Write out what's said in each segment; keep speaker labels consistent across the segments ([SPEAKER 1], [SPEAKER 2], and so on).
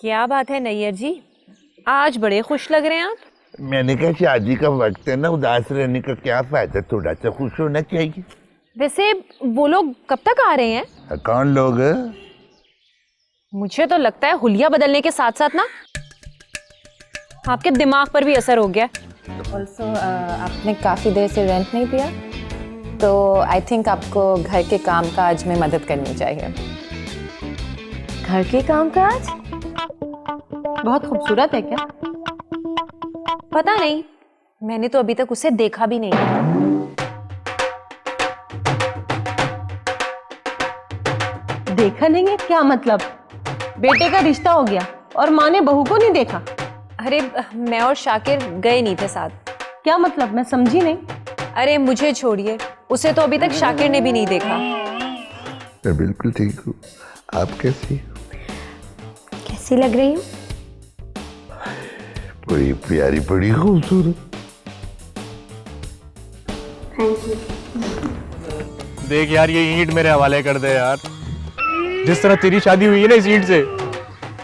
[SPEAKER 1] क्या बात है नैयर जी, आज बड़े खुश लग रहे हैं आप।
[SPEAKER 2] मैंने कहा शादी का वक्त है ना, उदास रहने का क्या फायदा, थोड़ा सा खुश होना चाहिए।
[SPEAKER 1] वैसे वो लोग कब तक आ रहे हैं?
[SPEAKER 2] कौन लोग?
[SPEAKER 1] मुझे तो लगता है हुलिया बदलने के साथ साथ ना आपके दिमाग पर भी असर हो गया।
[SPEAKER 3] ऑल्सो आपने काफ़ी देर से रेंट नहीं दिया, तो आई थिंक आपको घर के काम काज में मदद करनी चाहिए।
[SPEAKER 1] घर के काम काज? बहुत खूबसूरत है क्या? पता नहीं, मैंने तो अभी तक उसे देखा भी नहीं।
[SPEAKER 4] देखा नहीं है क्या मतलब? बेटे का रिश्ता हो गया और माँ ने बहू को नहीं देखा?
[SPEAKER 1] अरे मैं और शाकिर गए नहीं थे साथ।
[SPEAKER 4] क्या मतलब, मैं समझी नहीं।
[SPEAKER 1] अरे मुझे छोड़िए, उसे तो अभी तक शाकिर ने भी नहीं देखा।
[SPEAKER 2] मैं बिल्कुल ठीक हूँ, आप कैसी?
[SPEAKER 1] कैसी लग रही हूँ?
[SPEAKER 2] बड़ी प्यारी, बड़ी खूबसूरत।
[SPEAKER 5] देख यार, ये ईंट मेरे हवाले कर दे यार। जिस तरह तेरी शादी हुई है ना इस ईंट से,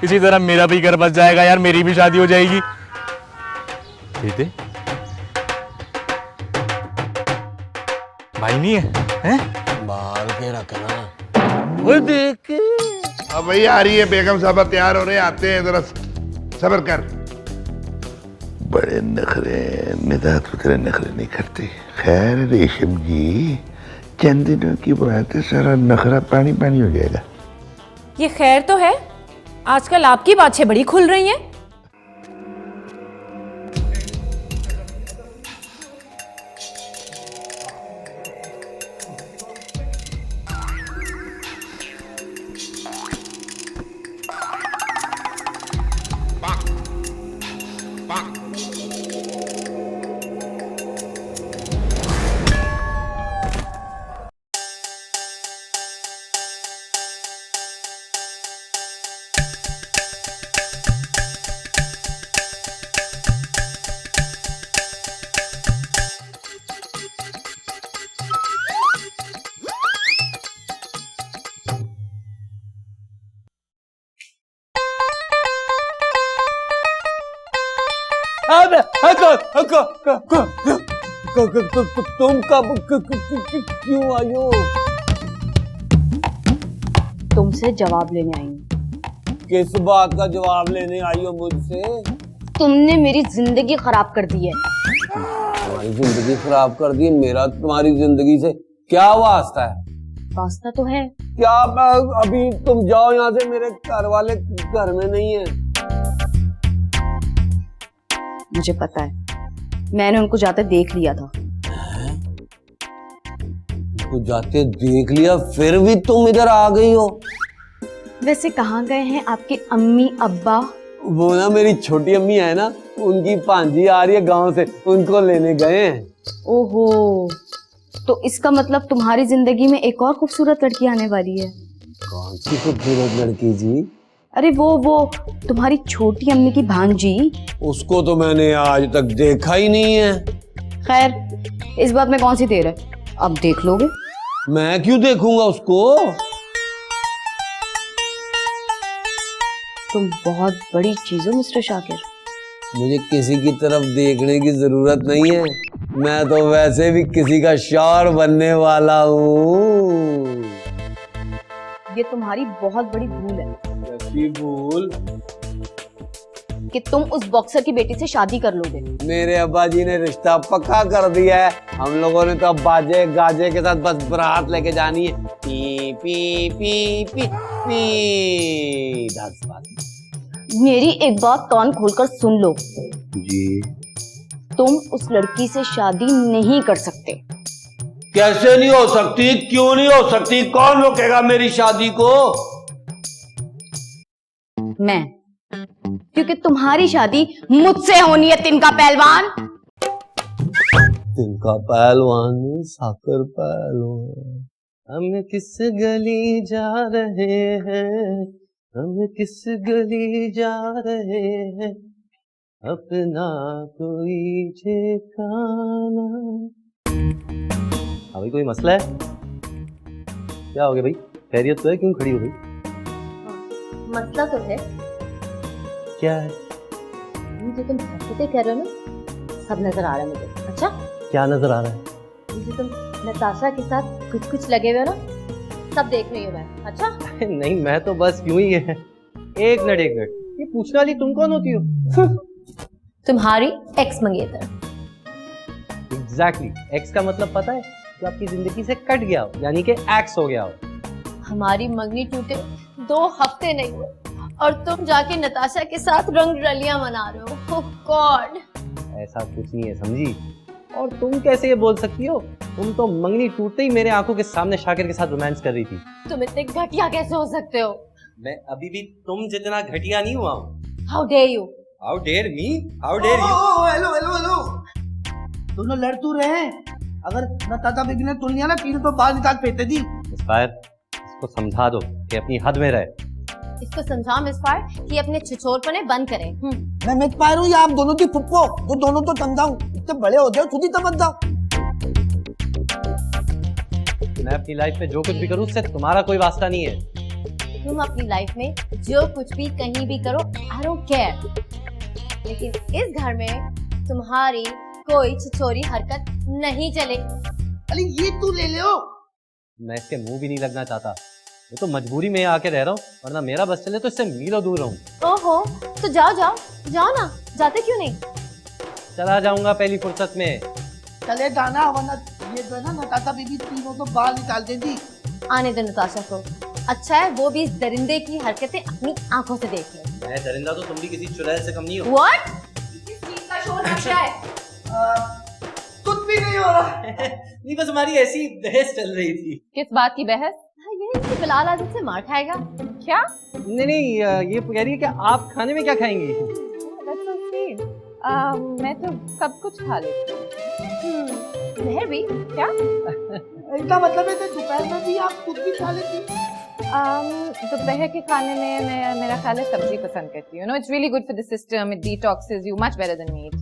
[SPEAKER 5] इसी तरह मेरा भी घर बस जाएगा यार, मेरी भी शादी हो जाएगी। दे भाई नहीं है?
[SPEAKER 6] बाल के रखना।
[SPEAKER 2] वो देख, अब भाई आ रही है बेगम साहबा, तैयार हो रहे हैं, आते हैं, जरा सब्र कर। बड़े नखरे, निदा तो तेरे नखरे नहीं करते। खैर रेशम जी, चंद दिनों की बात है, सारा नखरा पानी पानी हो जाएगा।
[SPEAKER 1] ये खैर तो है, आजकल आपकी बातें बड़ी खुल रही हैं।
[SPEAKER 6] तुम कब क्यों आई हो?
[SPEAKER 7] तुमसे जवाब लेने आई हूँ।
[SPEAKER 6] किस बात का जवाब लेने आई हो मुझसे?
[SPEAKER 7] तुमने मेरी जिंदगी खराब कर दी है।
[SPEAKER 6] तुम्हारी जिंदगी खराब कर दी? मेरा तुम्हारी जिंदगी से क्या वास्ता है?
[SPEAKER 7] वास्ता तो है।
[SPEAKER 6] क्या? अभी तुम जाओ यहाँ से, मेरे घर वाले घर में नहीं है।
[SPEAKER 7] मुझे पता है, मैंने उनको जाते देख लिया था।
[SPEAKER 6] उनको जाते देख लिया, फिर भी तुम इधर आ गई हो?
[SPEAKER 7] वैसे कहाँ गए हैं आपके अम्मी अब्बा?
[SPEAKER 6] वो ना मेरी छोटी अम्मी है ना, उनकी भांजी आ रही है गांव से, उनको लेने गए हैं।
[SPEAKER 7] ओहो, तो इसका मतलब तुम्हारी जिंदगी में एक और खूबसूरत लड़की आने वाली है।
[SPEAKER 6] कौन सी खूबसूरत लड़की जी?
[SPEAKER 7] अरे वो तुम्हारी छोटी अम्मी की भांजी।
[SPEAKER 6] उसको तो मैंने आज तक देखा ही नहीं है।
[SPEAKER 7] खैर, इस बात में कौन सी देर है, अब देख लोगे।
[SPEAKER 6] मैं क्यों देखूंगा उसको?
[SPEAKER 7] तुम बहुत बड़ी चीज हो मिस्टर शाकिर।
[SPEAKER 6] मुझे किसी की तरफ देखने की जरूरत नहीं है, मैं तो वैसे भी किसी का शौहर बनने वाला हूँ।
[SPEAKER 7] ये तुम्हारी बहुत बड़ी भूल है।
[SPEAKER 6] कैसी भूल?
[SPEAKER 7] कि तुम उस बॉक्सर की बेटी से शादी कर लोगे।
[SPEAKER 6] मेरे अब्बा जी ने रिश्ता पक्का कर दिया है, हम लोगों ने तो अब बाजे गाजे के साथ बस बारात लेके जानी है। P P P P P.
[SPEAKER 7] मेरी एक बात कान खोलकर सुन लो
[SPEAKER 6] जी।
[SPEAKER 7] तुम उस लड़की से शादी नहीं कर सकते।
[SPEAKER 6] कैसे नहीं हो सकती? क्यों नहीं हो सकती? कौन रोकेगा मेरी शादी को?
[SPEAKER 7] मैं, क्योंकि तुम्हारी शादी मुझसे होनी है, तिनका पहलवान।
[SPEAKER 6] तिनका पहलवान, साकर पहलवान। हम किस गली जा रहे हैं, हम किस गली जा रहे हैं, अपना कोई ठिकाना। अभी कोई मसला है? क्या हो गया भाई? खैरियत तो है, क्यों खड़ी हो गई?
[SPEAKER 1] मसला तो है,
[SPEAKER 6] क्या है?
[SPEAKER 1] ये जो तुम हरकतें कर रहे हो ना, सब नजर आ रहा है मुझे। अच्छा,
[SPEAKER 6] क्या नजर आ रहा है?
[SPEAKER 1] ये जो तुम नताशा के साथ कुछ कुछ लगे हुए हो ना, सब देख रही हूँ मैं। अच्छा,
[SPEAKER 6] नहीं, मैं तो बस यूं ही है। एक मिनट, ये पूछने वाली तुम कौन होती हो?
[SPEAKER 1] तुम्हारी एक्स मंगेतर।
[SPEAKER 6] एग्जैक्टली, एक्स का मतलब पता है? जो आपकी जिंदगी से कट गया हो, यानी कि एक्स हो गया हो।
[SPEAKER 1] हमारी मंगनी टूटे 2 हफ्ते नहीं हुए और तुम जाके नताशा के साथ रंग रलियां मना रहे हो। ओह गॉड,
[SPEAKER 6] ऐसा कुछ नहीं है, समझी? और तुम कैसे ये बोल सकती हो? तुम तो मंगनी टूटते ही मेरे आंखों के सामने शाकिर के साथ रोमांस कर रही थी।
[SPEAKER 1] तुम इतने घटिया कैसे हो सकते हो?
[SPEAKER 6] मैं अभी भी तुम जितना घटिया नहीं हुआ हूँ।
[SPEAKER 1] How dare you?
[SPEAKER 6] How dare me? How dare you?
[SPEAKER 8] Hello hello hello, दोनों लड़ तू रहे हैं। अगर नताशा बेबी ने तुल लिया ना, तीनों तो बाल निकाल फेंकते थी।
[SPEAKER 6] मिसफायर, इसको समझा दो कि अपनी हद में रहे।
[SPEAKER 1] इसको समझाओ मिसफायर कि अपने छिछोरपने बंद करें।
[SPEAKER 8] मैं मिसफायर हूँ या आप दोनों की फुप्पो? तो दोनों तो समझाऊं, इतने बड़े हो गए खुद ही समझ जाओ।
[SPEAKER 6] मैं अपनी लाइफ में जो कुछ भी करूँ उससे तुम्हारा कोई वास्ता नहीं है।
[SPEAKER 1] तुम अपनी लाइफ में जो कुछ भी कहीं भी करो, आई डोंट केयर, लेकिन इस घर में तुम्हारी कोई छिछोरी हरकत नहीं चले।
[SPEAKER 8] अरे ये तू ले ले।
[SPEAKER 6] मैं इसके मुंह भी नहीं लगना चाहता। मैं तो मजबूरी में आके रह रहा हूँ, वरना मेरा बस चले तो इससे मीलों दूर रहूं।
[SPEAKER 1] ओहो, तो जाओ जाओ जाओ ना, जाते क्यों नहीं?
[SPEAKER 6] चला जाऊंगा पहली फुर्सत में।
[SPEAKER 8] चले जाना, वरना ये जो है ना नताशा बेबी तीनों तो बाल निकाल देती।
[SPEAKER 1] आने दो नताशा को, अच्छा है वो भी इस दरिंदे की हरकतें अपनी आंखों से देख ले।
[SPEAKER 6] मैं दरिंदा तो तुम भी किसी चुड़ैल से कम नहीं हो।
[SPEAKER 1] व्हाट? किस चीज का शोर मच रहा है?
[SPEAKER 8] कुछ भी नहीं हो रहा।
[SPEAKER 6] नहीं, बस हमारी ऐसी बहस चल रही थी।
[SPEAKER 3] किस बात की बहस?
[SPEAKER 1] ये इससे बिलाल आदित से मार खाएगा
[SPEAKER 3] क्या?
[SPEAKER 6] नहीं, ये कह रही है कि आप खाने में क्या खाएंगी?
[SPEAKER 3] That's so sweet. मैं तो सब कुछ खा लेती हूँ।
[SPEAKER 1] जहर भी?
[SPEAKER 3] क्या?
[SPEAKER 8] इसका मतलब है कि दोपहर में भी आप कुछ भी खा लेती।
[SPEAKER 3] दोपहर के खाने में मैं मेरा ख्याल है सब्जी पसंद करती हूँ। It's really good for the system, it detoxes you much better than meat.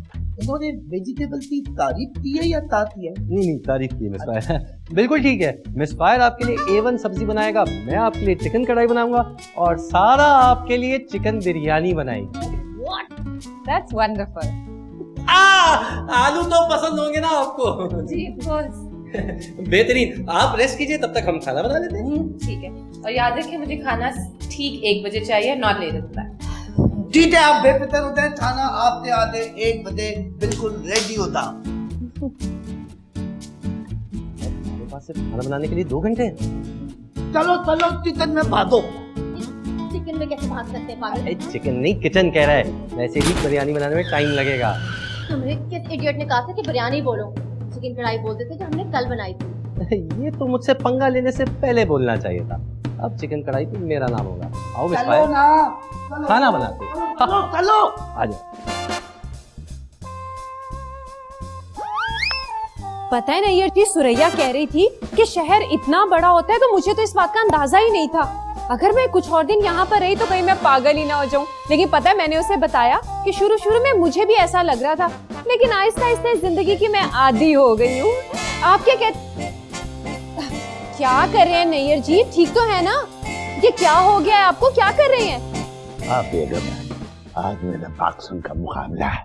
[SPEAKER 8] इन्होंने वेजिटेबल की तारीफ की है या ताती है?
[SPEAKER 6] नहीं, तारीफ की मिसफायर। बिल्कुल ठीक है, मिसफायर आपके लिए A1 सब्जी बनाएगा, मैं आपके लिए चिकन कढ़ाई बनाऊंगा और सारा आपके लिए चिकन बिरयानी बनाएगी।
[SPEAKER 3] That's wonderful.
[SPEAKER 6] आलू तो पसंद होंगे ना आपको?
[SPEAKER 3] जी, of course.
[SPEAKER 6] बेहतरीन, आप रेस्ट कीजिए, तब तक हम खाना बना लेते हैं।
[SPEAKER 3] ठीक है, और याद रखिए मुझे खाना ठीक 1 बजे चाहिए, नॉट लेट देन।
[SPEAKER 8] ठीक है, आप बेफिक्र हो जाए, खाना आपके आधे 1 बजे बिल्कुल रेडी होता।
[SPEAKER 6] मेरे पास सिर्फ खाना बनाने के लिए 2 घंटे हैं।
[SPEAKER 8] चलो चलो किचन में भागो।
[SPEAKER 1] चिकन में कैसे भाग सकते हैं पागल?
[SPEAKER 6] चिकन नहीं, किचन कह रहा है। वैसे भी बिरयानी बनाने में टाइम लगेगा।
[SPEAKER 1] तुम्हें किस इडियट ने कहा था कि बिरयानी बोलो? चिकन कढ़ाई बोलते थे जो हमने कल बनाई थी।
[SPEAKER 6] ये तो मुझसे पंगा लेने से पहले बोलना चाहिए था। अब चिकन कढ़ाई तो मेरा नाम होगा। आओ
[SPEAKER 8] चलो
[SPEAKER 6] मिसफायर,
[SPEAKER 8] ना, चलो,
[SPEAKER 6] खाना बनाते हैं।
[SPEAKER 8] चलो चलो।
[SPEAKER 6] आ जाओ।
[SPEAKER 9] पता है नैयर जी, सुरैया कह रही थी कि शहर इतना बड़ा होता है, तो मुझे तो इस बात का अंदाजा ही नहीं था। अगर मैं कुछ और दिन यहाँ पर रही तो कहीं मैं पागल ही ना हो जाऊं। लेकिन पता है, मैंने उसे बताया कि शुरू में मुझे भी ऐसा लग रहा था, लेकिन आहिस्ता आहिस्ता इस जिंदगी की मैं आदी हो गई हूँ। आप क्या कर रहे हैं नैयर जी? ठीक तो है ना? ये क्या हो गया है आपको? क्या कर रहे हैं
[SPEAKER 2] आप? बेगम, आज मेरा बॉक्सिंग का मुकाबला है।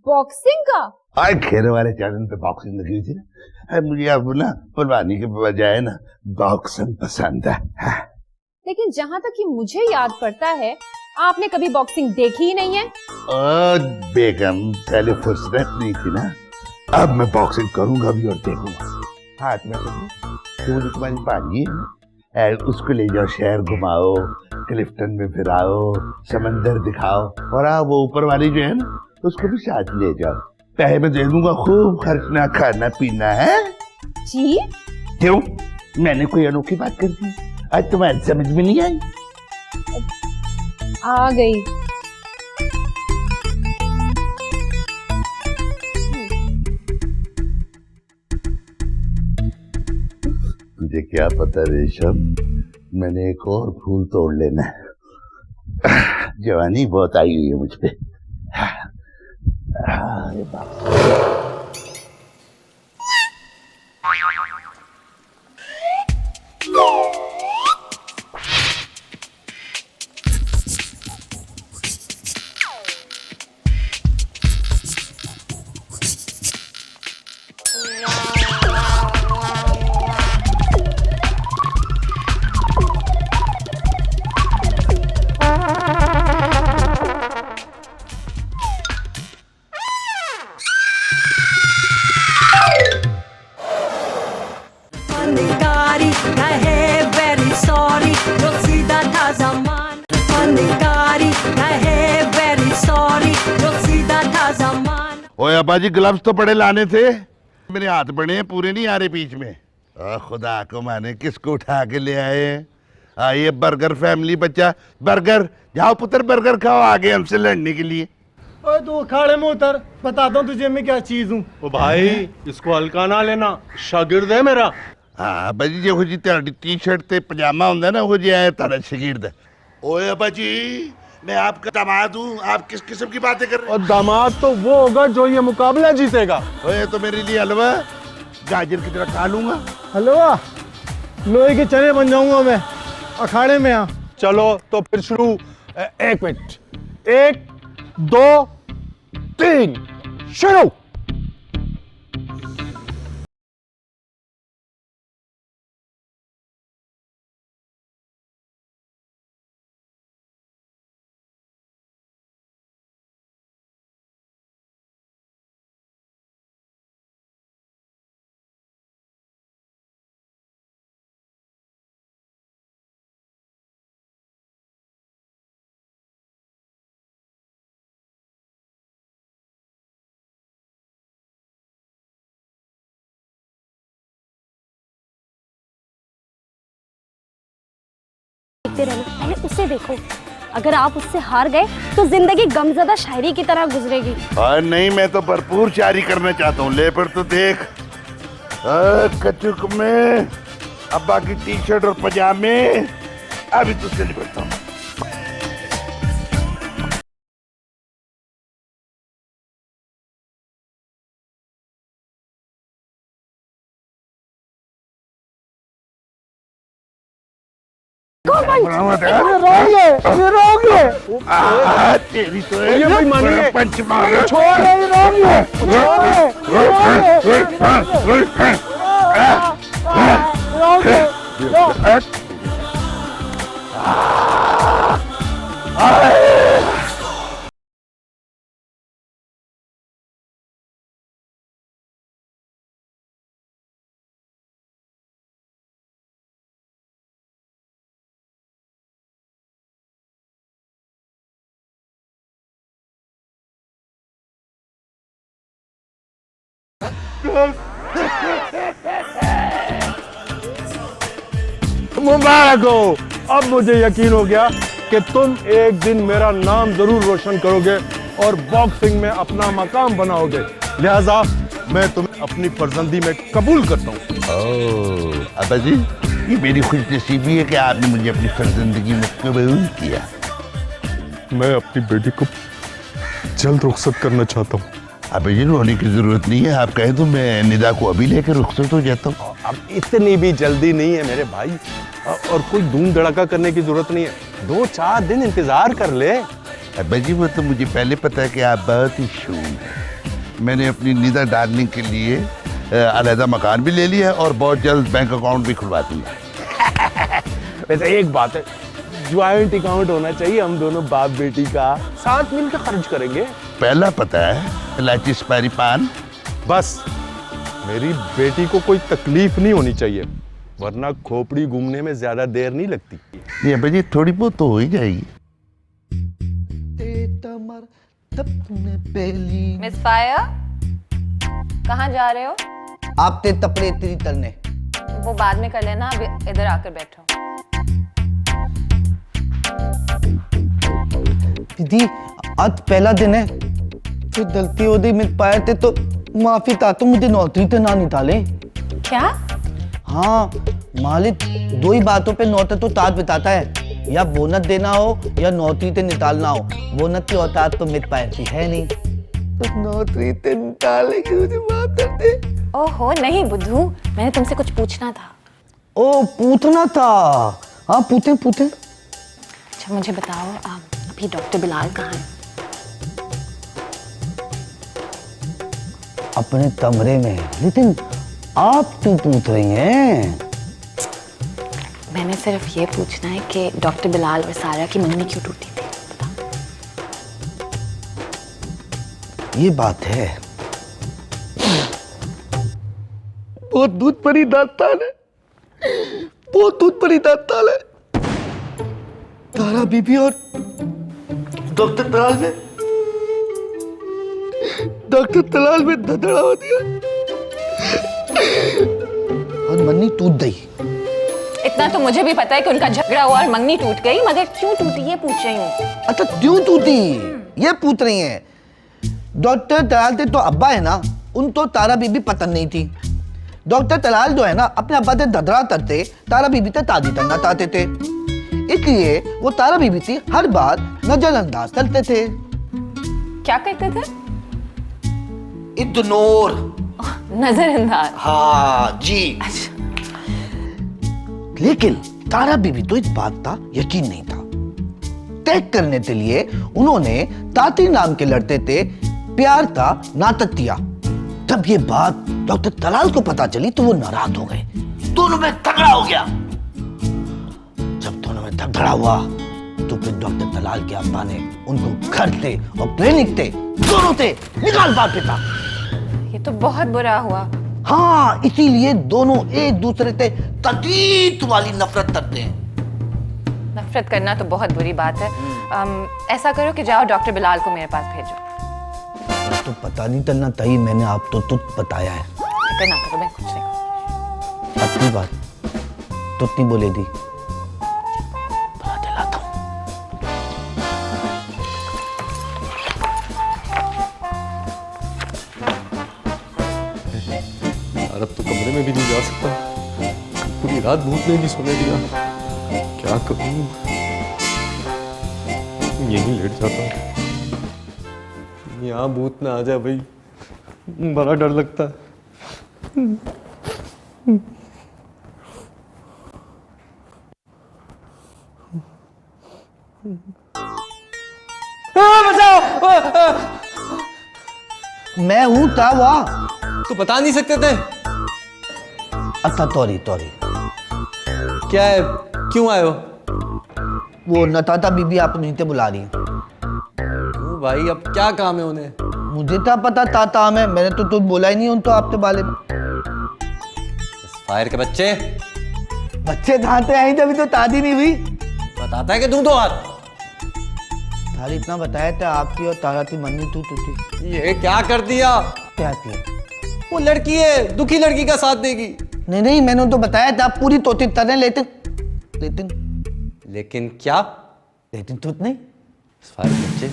[SPEAKER 9] बॉक्सिंग का?
[SPEAKER 2] आज खेरे वाले चैनल पे बॉक्सिंग लगी हुई थी ना, मुझे अब ना पहलवानी के बजाय ना बॉक्सिंग पसंद है।
[SPEAKER 9] लेकिन जहाँ तक कि मुझे याद पड़ता है, आपने कभी बॉक्सिंग देखी ही नहीं है।
[SPEAKER 2] बेगम, पहले फुर्सत नहीं थी ना, अब मैं बॉक्सिंग करूंगा भी और देखूंगा। हाथ में तो मुझे तुम्हारी पानी है, उसको ले जाओ, शहर घुमाओ, क्लिफ्टन में फिराओ, समंदर दिखाओ, और आप वो ऊपर वाली जो है ना उसको भी साथ ले जाओ। पैसे मैं दे दूंगा, खूब खर्चना, खाना पीना है।
[SPEAKER 9] जी?
[SPEAKER 2] क्यों, मैंने कोई अनोखी बात कर दी? आज तुम्हारी समझ में नहीं आई?
[SPEAKER 9] आ गई।
[SPEAKER 2] मुझे क्या पता रेशम, मैंने एक और फूल तोड़ लेना है। जवानी बहुत आई हुई है मुझ पे। अरे बाप। ओए अब्बा जी ग्लव्स तो बड़े लाने थे, मेरे हाथ बड़े हैं, पूरे नहीं आ रहे बीच में। खुदा को माने किसको उठा के ले आए हैं। आइए बर्गर फैमिली बच्चा, बर्गर जाओ पुत्र, बर्गर खाओ, आगे हमसे लड़ने के लिए।
[SPEAKER 5] ओए तू अखाड़े में उतर, बताता हूँ तुझे मैं क्या चीज हूँ। ओ भाई इसको हल्का ना लेना, शागिर्द है मेरा।
[SPEAKER 2] हाँ भाजी जो जी तेरी टी शर्ट ते पजामा होंगे ना, वो जी आया तारा शकीर। ओए अब्बा जी मैं आपका दामाद हूँ, आप किस किस्म की बातें कर रहे हैं?
[SPEAKER 5] और दामाद तो वो होगा जो ये मुकाबला जीतेगा।
[SPEAKER 2] ओए तो मेरे लिए हलवा गाजर की तरह खा लूंगा।
[SPEAKER 5] हलवा लोहे के चने बन जाऊंगा मैं अखाड़े में। यहाँ चलो तो फिर शुरू। 1 मिनट, 1 2 3 शुरू।
[SPEAKER 7] देखते रहना, पहले उसे देखो। अगर आप उससे हार गए तो जिंदगी गमज़दा शायरी की तरह गुजरेगी।
[SPEAKER 2] और नहीं, मैं तो भरपूर शायरी करना चाहता हूँ। ले पर तो देख, कचुक में अब्बा की टी शर्ट और पजामे, अभी तुझसे निपटता हूँ। तेरी तो पंच मार
[SPEAKER 5] मुबारक हो। अब मुझे यकीन हो गया कि तुम एक दिन मेरा नाम जरूर रोशन करोगे और बॉक्सिंग में अपना मकाम बनाओगे। लिहाजा मैं तुम्हें अपनी फर्जंदी में कबूल करता हूँ।
[SPEAKER 2] अब्बा जी ये मेरी खुशनसीबी है कि आपने मुझे अपनी फर्जंदगी में कबूल किया।
[SPEAKER 5] मैं अपनी बेटी को जल्द रुखसत करना चाहता हूँ।
[SPEAKER 2] अबे जी रोने की जरूरत नहीं है, आप कहें तो मैं निदा को अभी लेकर रुखसत हो जाता हूँ।
[SPEAKER 5] अब इतनी भी जल्दी नहीं है मेरे भाई, और कोई धूम धड़ाका करने की जरूरत नहीं है। 2-4 दिन इंतजार कर ले।
[SPEAKER 2] अबे जी वो तो मुझे पहले पता है कि आप बहुत ही शून हैं। मैंने अपनी निदा डार्लिंग के लिए अलहदा मकान भी ले लिया और बहुत जल्द बैंक अकाउंट भी खुलवा दूंगा।
[SPEAKER 5] वैसे एक बात है, ज्वाइंट अकाउंट होना चाहिए, हम दोनों बाप बेटी का, साथ मिलकर खर्च करेंगे।
[SPEAKER 2] पहला पता है इलायची सुपारी पान।
[SPEAKER 5] बस मेरी बेटी को कोई तकलीफ नहीं होनी चाहिए, वरना खोपड़ी घूमने में ज्यादा देर नहीं लगती।
[SPEAKER 2] ये अबे जी थोड़ी बहुत तो हो ही जाएगी।
[SPEAKER 3] मिस फायर, कहाँ जा रहे हो?
[SPEAKER 8] आप ते तपड़े तेरी तलने।
[SPEAKER 3] वो बाद में कर लेना, अभी इधर आकर बैठो।
[SPEAKER 8] दीदी आज पहला दिन है, फिर गलती हो गई, मिल पाए थे तो माफी चाहता हूँ, मुझे नौकरी तो ना निकाले।
[SPEAKER 3] क्या?
[SPEAKER 8] हाँ मालिक 2 ही बातों पे नौकरी तो ताज बताता है, या बोनस देना हो या नौकरी से निकालना हो। बोनस की औकात तो मिल पाए की है नहीं, तो नौकरी से निकाले की मुझे माफ कर दे।
[SPEAKER 3] ओहो नहीं बुद्धू, मैंने तुमसे कुछ पूछना था।
[SPEAKER 8] ओ पूछना था? हाँ पूछे पूछे।
[SPEAKER 3] अच्छा मुझे बताओ, अभी डॉक्टर बिलाल कहाँ है?
[SPEAKER 8] अपने कमरे में। लेकिन आप क्यों पूछ रही हैं?
[SPEAKER 3] मैंने सिर्फ ये पूछना है कि डॉक्टर बिलाल और सारा की मंगनी क्यों टूटी थी?
[SPEAKER 8] ये बात है। बहुत दूध परी दाताल है, बहुत दूध परी दाताल है। तारा बीबी और डॉक्टर बिलाल ने डॉक्टर तलाल में धड़धड़ा हो दिया और मन्नी टूट गई।
[SPEAKER 3] इतना तो मुझे भी पता है कि उनका झगड़ा हुआ और मंगनी टूट गई, मगर क्यों टूटी ये पूछ रही हूँ।
[SPEAKER 8] अच्छा क्यों टूटी ये पूछ रही हैं। डॉक्टर तलाल थे तो अब्बा है ना, उन तो तारा बीबी पतन नहीं थी। डॉक्टर तलाल जो है ना अपने अब्बा से धधरा करते, तारा बीबी से ताजी करना चाहते थे, इसलिए वो तारा बीबी थी हर बार नजरअंदाज करते थे।
[SPEAKER 3] क्या करते थे?
[SPEAKER 8] इग्नोर।
[SPEAKER 3] नजरअंदाज।
[SPEAKER 8] हाँ जी। लेकिन तारा बीबी तो इस बात का यकीन नहीं था। तय करने के लिए उन्होंने ताती नाम के लड़ते थे प्यार का नाटक किया। तब ये बात डॉक्टर तलाल को पता चली तो वो नाराज हो गए। दोनों में तगड़ा हो गया। जब दोनों में धड़धड़ा हुआ तो फिर डॉक्टर तलाल के अब्बा ने उनको घर से और क्लिनिक से दोनों से निकाल बात था।
[SPEAKER 3] ये तो बहुत बुरा हुआ।
[SPEAKER 8] हाँ, इसीलिए दोनों एक दूसरे से तकीत वाली नफरत करते हैं।
[SPEAKER 3] नफरत करना तो बहुत बुरी बात है। ऐसा करो कि जाओ डॉक्टर बिलाल को मेरे पास भेजो।
[SPEAKER 8] तो पता नहीं चलना चाहिए, मैंने आप तो तुझ बताया है।
[SPEAKER 3] करना करो, मैं कुछ नहीं।
[SPEAKER 8] अपनी बात तुझ नहीं बोले दी। बता दिलाता हूँ।
[SPEAKER 10] यार अब तो कमरे में भी नहीं जा सकता, पूरी रात भूत ने भी सोने दिया। क्या करूं, यहीं लेट जाता हूँ। यहाँ भूत ना आ जाए भाई, बड़ा डर लगता है।
[SPEAKER 8] मैं हूँ था वहाँ।
[SPEAKER 10] तो बता नहीं सकते थे?
[SPEAKER 8] अच्छा तौरी तौरी
[SPEAKER 10] क्या है, क्यों आए हो?
[SPEAKER 8] वो नताता बीबी आप नहीं बुला रही है।
[SPEAKER 10] क्यों भाई, अब क्या काम है उन्हें?
[SPEAKER 8] मुझे क्या पता ताता में, मैंने तो तुझ बोला ही नहीं उन तो आपके बारे में।
[SPEAKER 10] फायर के बच्चे
[SPEAKER 8] बच्चे कहाँ से आई जब तो तादी नहीं हुई।
[SPEAKER 10] बताता है कि तू तो हाथ
[SPEAKER 8] थाली इतना बताया था आपकी और तारा की मन्नी तू टूटी।
[SPEAKER 10] ये क्या कर दिया?
[SPEAKER 8] क्या किया?
[SPEAKER 10] वो लड़की है, दुखी लड़की का साथ देगी।
[SPEAKER 8] नहीं नहीं, मैंने तो बताया था पूरी तोती तरह लेते
[SPEAKER 10] लेकिन क्या?
[SPEAKER 8] लेकिन तो नहीं।
[SPEAKER 10] फायर के बच्चे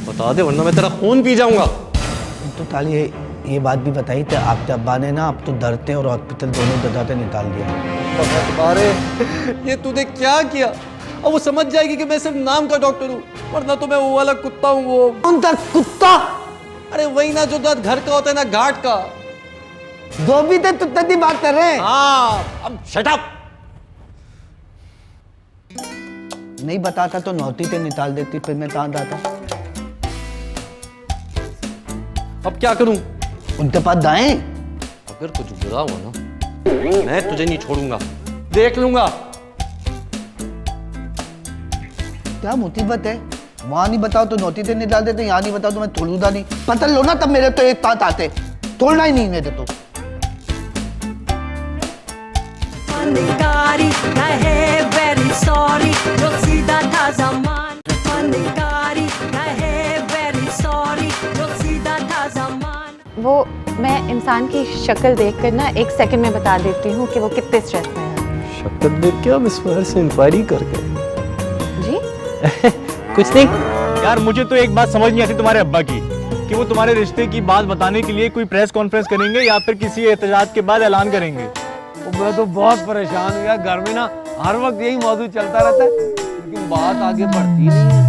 [SPEAKER 10] बता दे वरना मैं तेरा खून पी जाऊंगा।
[SPEAKER 8] तो ताली ये बात भी बताई थी आपके अब्बा ने ना, अब तो डरते और हॉस्पिटल दोनों ददाते निकाल दिया।
[SPEAKER 10] अरे ये तूने क्या किया? अब वो समझ जाएगी कि मैं सिर्फ नाम का डॉक्टर हूँ, वरना तो मैं वो वाला कुत्ता हूँ। वो
[SPEAKER 8] कौन था कुत्ता?
[SPEAKER 10] अरे वही ना जो घर का होता है ना, घाट का।
[SPEAKER 8] दो भी थे तुत्ता की बात कर रहे हैं।
[SPEAKER 10] हाँ, अब शट अप।
[SPEAKER 8] नहीं बताता तो नौती से निकाल देती, फिर मैं कहाँ जाता।
[SPEAKER 10] अब क्या करूं?
[SPEAKER 8] उनके पास दाएं।
[SPEAKER 10] अगर कुछ बुरा हुआ ना, मैं तुझे नहीं छोड़ूंगा, देख लूंगा।
[SPEAKER 8] क्या मुसीबत है? वहां नहीं बताओ तो नौती से निकाल देते, यहाँ नहीं बताओ तो मैं थोड़ूदा नहीं। पता लो ना तब मेरे तो एक साथ आते, तोड़ना ही नहीं मेरे तो।
[SPEAKER 3] वो मैं इंसान की शक्ल देखकर ना 1 सेकंड में बता देती हूँ कि वो कितने स्ट्रेस में है।
[SPEAKER 10] शक्ल देख के हम इस फायर से इंक्वायरी करके
[SPEAKER 3] जी
[SPEAKER 10] कुछ नहीं
[SPEAKER 5] यार, मुझे तो एक बात समझ नहीं आती तुम्हारे अब्बा की, कि वो तुम्हारे रिश्ते की बात बताने के लिए कोई प्रेस कॉन्फ्रेंस करेंगे या फिर किसी एहतजाज के बाद ऐलान करेंगे।
[SPEAKER 6] मैं तो बहुत परेशान हूँ यार, घर में ना हर वक्त यही मौजूद चलता रहता है, लेकिन बात आगे बढ़ती नहीं है।